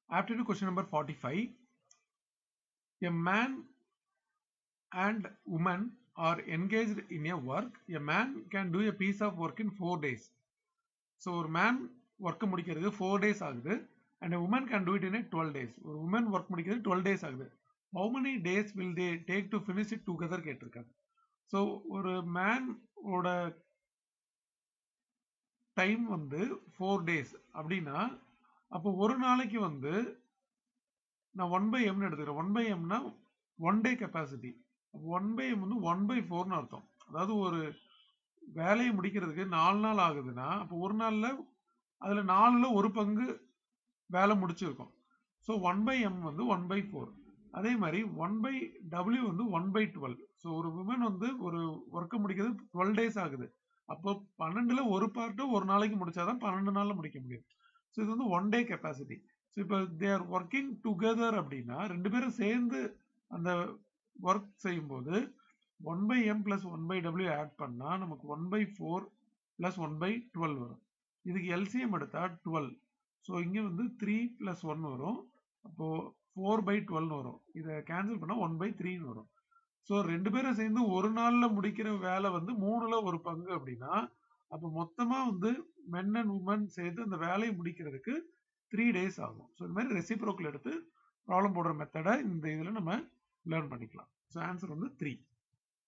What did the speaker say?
Aptitude question number 45. A man and woman are engaged in a work. A man can do a piece of work in 4 days. So ஒரு man work முடிக்கிறது 4 days ஆகுது and a woman can do it in a 12 days. ஒரு woman work முடிக்கிறது 12 days ஆகுது. How many days will they take to finish it together கேட்டிருக்காங்க. So ஒரு man ஓட time வந்து 4 days அப்படின்னா அப்போ ஒரு நாளைக்கு வந்து நான் 1/m எடுத்துக்கிறேன். 1/mனா 1 day capacity. 1/m வந்து 1/4ன்னு அர்த்தம். அதாவது ஒரு வேலையை முடிக்கிறதுக்கு 4 நாள் ஆகுதுன்னா அப்போ ஒரு நாள்ல அதுல 4ல ஒரு பங்கு வேலை முடிச்சிருக்கும். ஸோ 1/m வந்து 1/4. அதே மாதிரி 1/w வந்து 1/12. ஸோ ஒரு விமன் வந்து ஒரு ஒர்க்கை முடிக்கிறது 12 டேஸ் ஆகுது. அப்போ 12ல ஒரு பார்ட்டு ஒரு நாளைக்கு முடிச்சாதான் 12 நாள்ல முடிக்க முடியும். ஸோ இது வந்து 1 டே கெப்பாசிட்டி. ஸோ இப்போ தே ஆர் ஒர்க்கிங் டுகெதர் அப்படின்னா ரெண்டு பேரும் சேர்ந்து அந்த ஒர்க் செய்யும்போது 1/m plus 1/w ஆட் பண்ணா நமக்கு 1/4 plus 1/12 வரும். இதுக்கு எல்சிஎம் எடுத்தா 12. ஸோ இங்க வந்து 3 plus 1 வரும். அப்போ 4/12 வரும். இதை கேன்சல் பண்ணா 1/3 வரும். ஸோ ரெண்டு பேரும் சேர்ந்து ஒரு நாள்ல முடிக்கிற வேலை வந்து 3ல ஒரு பங்கு அப்படின்னா அப்போ மொத்தமா வந்து மென் அண்ட் உமன் சேர்த்து அந்த வேலையை முடிக்கிறதுக்கு 3 days ஆகும். ஸோ இந்த மாதிரி ரெசிப்ரோக்கல் எடுத்து ப்ராப்ளம் போடுற மெத்தடை இந்த இதில் நம்ம லேர்ன் பண்ணிக்கலாம். ஸோ ஆன்சர் வந்து 3.